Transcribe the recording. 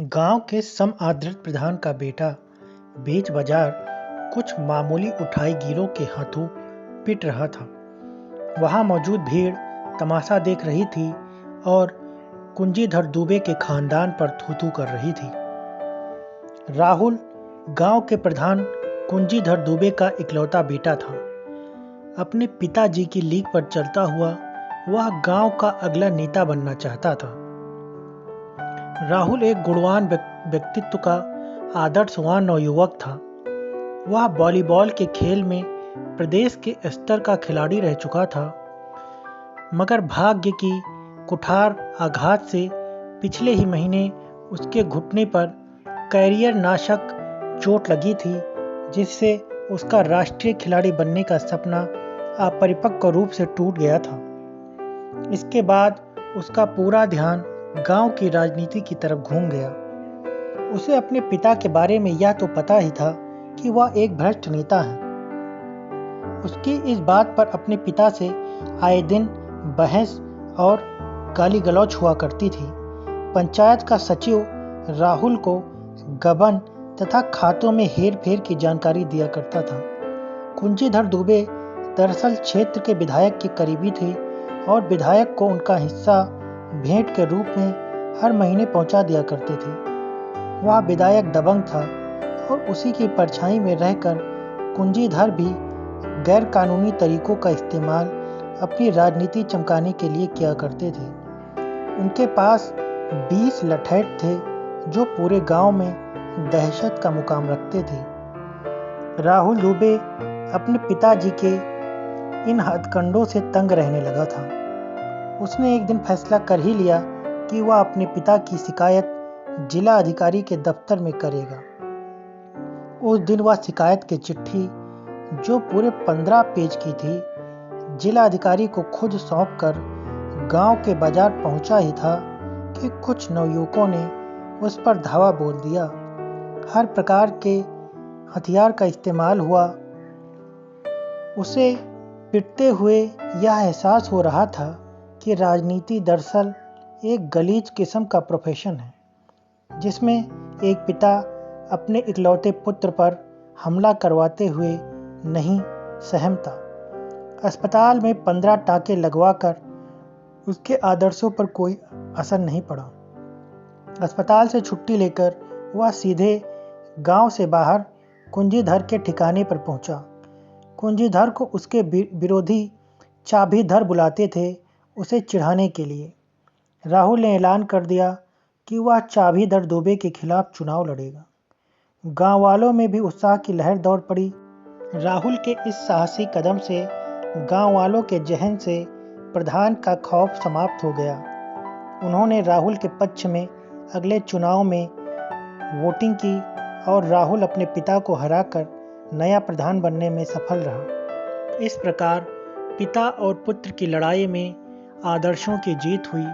गांव के समआदर्श प्रधान का बेटा बीच बाजार कुछ मामूली उठाईगीरों के हाथों पिट रहा था। वहां मौजूद भीड़ तमाशा देख रही थी और कुंजीधर दुबे के खानदान पर थू-थू कर रही थी। राहुल गांव के प्रधान कुंजीधर दुबे का इकलौता बेटा था। अपने पिताजी की लीक पर चलता हुआ वह गांव का अगला नेता बनना चाहता था। राहुल एक गुणवान व्यक्तित्व का आदर्शवान नवयुवक था। वह वॉलीबॉल के खेल में प्रदेश के स्तर का खिलाड़ी रह चुका था, मगर भाग्य की कुठार आघात से पिछले ही महीने उसके घुटने पर कैरियर नाशक चोट लगी थी, जिससे उसका राष्ट्रीय खिलाड़ी बनने का सपना अपरिपक्व रूप से टूट गया था। इसके बाद उसका पूरा ध्यान गांव की राजनीति की तरफ घूम गया। उसे अपने पिता के बारे में यह तो पता ही था कि वह एक भ्रष्ट नेता है। उसकी इस बात पर अपने पिता से आए दिन बहस और गाली गलौज हुआ करती थी। पंचायत का सचिव राहुल को गबन तथा खातों में हेर-फेर की जानकारी दिया करता था। कुंजीधर दुबे दरअसल क्षेत्र के विधायक के करीबी थे और विधायक को उनका हिस्सा भेंट के रूप में हर महीने पहुंचा दिया करते थे। वह विधायक दबंग था और उसी की परछाई में रहकर कुंजीधर भी गैर कानूनी तरीकों का इस्तेमाल अपनी राजनीति चमकाने के लिए किया करते थे। उनके पास 20 लठैत थे जो पूरे गांव में दहशत का मुकाम रखते थे। राहुल दुबे अपने पिताजी के इन हथकंडों से तंग रहने लगा था। उसने एक दिन फैसला कर ही लिया कि वह अपने पिता की शिकायत जिला अधिकारी के दफ्तर में करेगा। उस दिन वह शिकायत की चिट्ठी, जो पूरे 15 पेज की थी, जिला अधिकारी को खुद सौंपकर गांव के बाजार पहुंचा ही था कि कुछ नवयुवकों ने उस पर धावा बोल दिया। हर प्रकार के हथियार का इस्तेमाल हुआ। उसे पिटते हुए यह एहसास हो रहा था कि राजनीति दरअसल एक गलीज किस्म का प्रोफेशन है, जिसमें एक पिता अपने इकलौते पुत्र पर हमला करवाते हुए नहीं सहमता। अस्पताल में 15 टाँके लगवाकर उसके आदर्शों पर कोई असर नहीं पड़ा। अस्पताल से छुट्टी लेकर वह सीधे गांव से बाहर कुंजीधर के ठिकाने पर पहुंचा। कुंजीधर को उसके विरोधी चाबीधर बुलाते थे, उसे चिढ़ाने के लिए। राहुल ने ऐलान कर दिया कि वह चाबीधर दुबे के खिलाफ चुनाव लड़ेगा। गांव वालों में भी उत्साह की लहर दौड़ पड़ी। राहुल के इस साहसी कदम से गांव वालों के जहन से प्रधान का खौफ समाप्त हो गया। उन्होंने राहुल के पक्ष में अगले चुनाव में वोटिंग की और राहुल अपने पिता को हराकर नया प्रधान बनने में सफल रहा। इस प्रकार पिता और पुत्र की लड़ाई में आदर्शों की जीत हुई